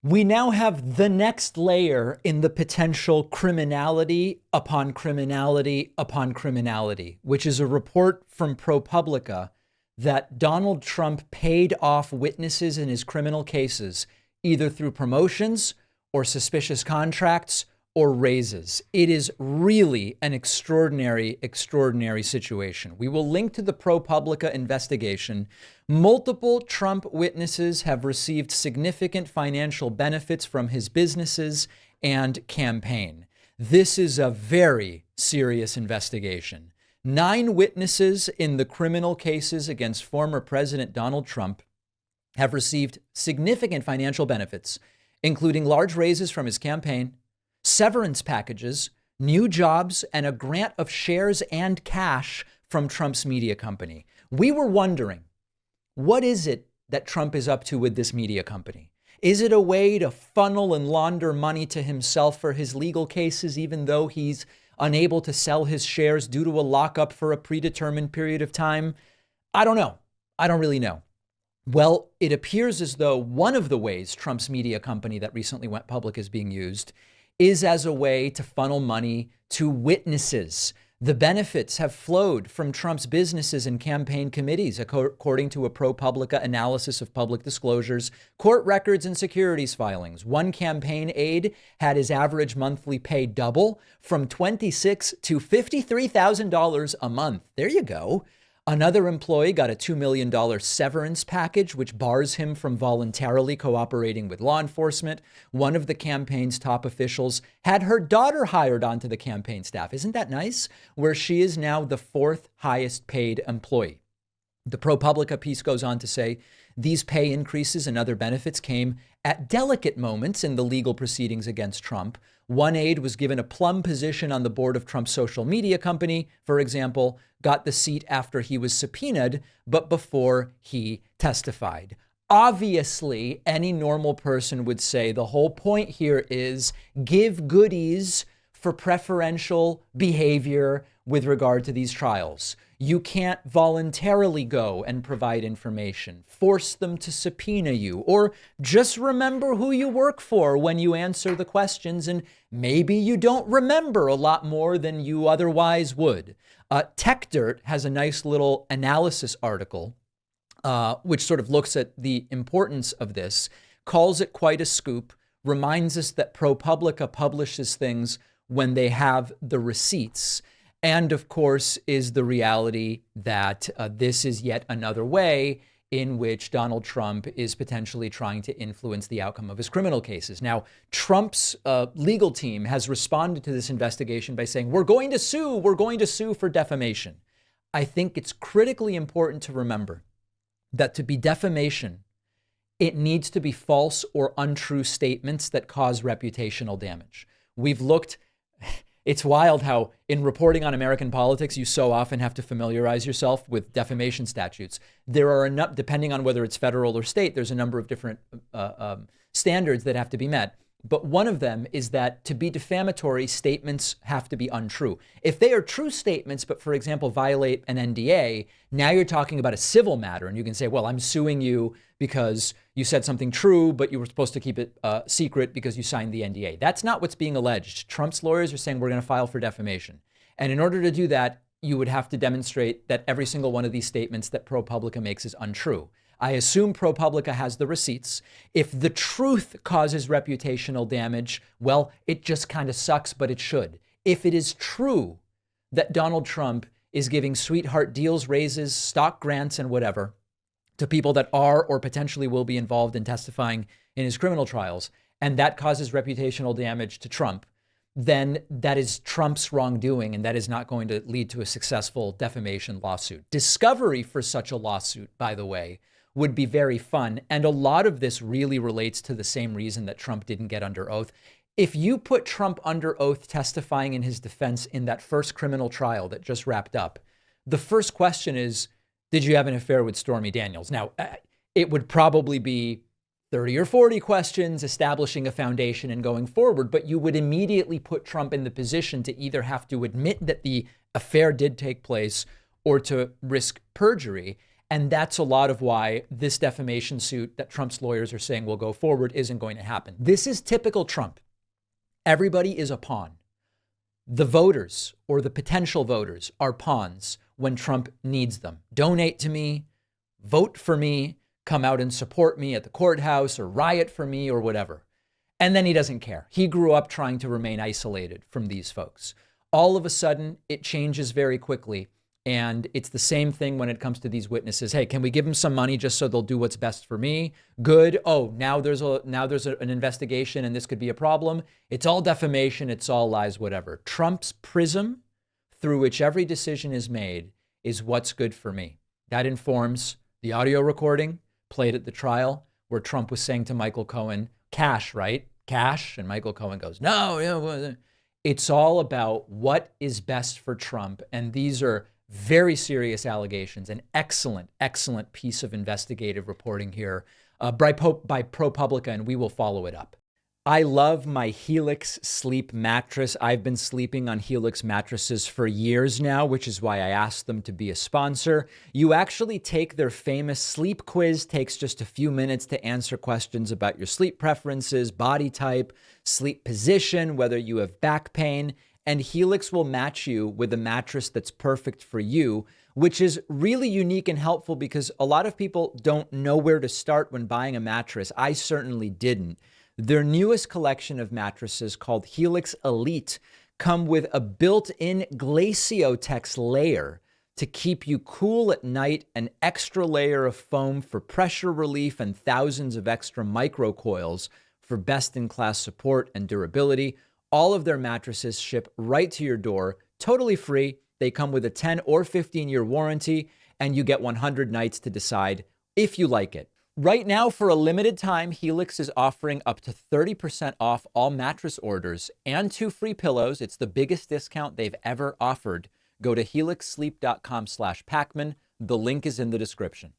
We now have the next layer in the potential criminality upon criminality upon criminality, which is a report from ProPublica that Donald Trump paid off witnesses in his criminal cases, either through promotions or suspicious contracts or raises. It is really an extraordinary, extraordinary situation. We will link to the ProPublica investigation. Multiple Trump witnesses have received significant financial benefits from his businesses and campaign. This is a very serious investigation. 9 witnesses in the criminal cases against former President Donald Trump have received significant financial benefits, including large raises from his campaign, severance packages, new jobs, and a grant of shares and cash from Trump's media company. We were wondering, what is it that Trump is up to with this media company? Is it a way to funnel and launder money to himself for his legal cases, even though he's unable to sell his shares due to a lockup for a predetermined period of time? I don't know. I don't really know. Well, it appears as though one of the ways Trump's media company that recently went public is being used is as a way to funnel money to witnesses. The benefits have flowed from Trump's businesses and campaign committees, according to a ProPublica analysis of public disclosures, court records, and securities filings. One campaign aide had his average monthly pay double from $26,000 to $53,000 a month. There you go. Another employee got a $2 million severance package, which bars him from voluntarily cooperating with law enforcement. One of the campaign's top officials had her daughter hired onto the campaign staff. Isn't that nice? Where she is now the 4th highest paid employee. The ProPublica piece goes on to say these pay increases and other benefits came at delicate moments in the legal proceedings against Trump. One aide was given a plum position on the board of Trump's social media company, for example, got the seat after he was subpoenaed, but before he testified. Obviously, any normal person would say the whole point here is give goodies for preferential behavior with regard to these trials. You can't voluntarily go and provide information, force them to subpoena you, or just remember who you work for when you answer the questions, and maybe you don't remember a lot more than you otherwise would. TechDirt has a nice little analysis article, which sort of looks at the importance of this, calls it quite a scoop, reminds us that ProPublica publishes things when they have the receipts. And of course, is the reality that this is yet another way in which Donald Trump is potentially trying to influence the outcome of his criminal cases. Now, Trump's legal team has responded to this investigation by saying, we're going to sue for defamation. I think it's critically important to remember that to be defamation, it needs to be false or untrue statements that cause reputational damage. We've looked... It's wild how in reporting on American politics, you so often have to familiarize yourself with defamation statutes. There are enough, depending on whether it's federal or state, there's a number of different standards that have to be met. But one of them is that to be defamatory, statements have to be untrue. If they are true statements, but for example, violate an NDA, now you're talking about a civil matter. And you can say, well, I'm suing you because you said something true, but you were supposed to keep it secret because you signed the NDA. That's not what's being alleged. Trump's lawyers are saying we're going to file for defamation. And in order to do that, you would have to demonstrate that every single one of these statements that ProPublica makes is untrue. I assume ProPublica has the receipts. If the truth causes reputational damage, well, it just kind of sucks, but it should. If it is true that Donald Trump is giving sweetheart deals, raises, stock grants, and whatever to people that are or potentially will be involved in testifying in his criminal trials, and that causes reputational damage to Trump, then that is Trump's wrongdoing, and that is not going to lead to a successful defamation lawsuit. Discovery for such a lawsuit, by the way, would be very fun. And a lot of this really relates to the same reason that Trump didn't get under oath. If you put Trump under oath testifying in his defense in that first criminal trial that just wrapped up, the first question is, did you have an affair with Stormy Daniels? Now, it would probably be 30 or 40 questions establishing a foundation and going forward, but you would immediately put Trump in the position to either have to admit that the affair did take place or to risk perjury. And that's a lot of why this defamation suit that Trump's lawyers are saying will go forward isn't going to happen. This is typical Trump. Everybody is a pawn. The voters or the potential voters are pawns when Trump needs them. Donate to me, vote for me, come out and support me at the courthouse or riot for me or whatever. And then he doesn't care. He grew up trying to remain isolated from these folks. All of a sudden, it changes very quickly. And it's the same thing when it comes to these witnesses. Hey, can we give them some money just so they'll do what's best for me? Good. Oh, now there's an investigation and this could be a problem. It's all defamation. It's all lies, whatever. Trump's prism through which every decision is made is what's good for me. That informs the audio recording played at the trial where Trump was saying to Michael Cohen, cash, right? Cash. And Michael Cohen goes, no. It's all about what is best for Trump. And these are very serious allegations. An excellent, excellent piece of investigative reporting here by ProPublica, and we will follow it up. I love my Helix sleep mattress. I've been sleeping on Helix mattresses for years now, which is why I asked them to be a sponsor. You actually take their famous sleep quiz, takes just a few minutes to answer questions about your sleep preferences, body type, sleep position, whether you have back pain, and Helix will match you with a mattress that's perfect for you, which is really unique and helpful because a lot of people don't know where to start when buying a mattress. I certainly didn't. Their newest collection of mattresses, called Helix Elite, come with a built-in Glaciotex layer to keep you cool at night, an extra layer of foam for pressure relief, and thousands of extra microcoils for best-in-class support and durability. All of their mattresses ship right to your door, totally free. They come with a 10 or 15-year warranty, and you get 100 nights to decide if you like it. Right now, for a limited time, Helix is offering up to 30% off all mattress orders and 2 free pillows. It's the biggest discount they've ever offered. Go to helixsleep.com/Pacman. The link is in the description.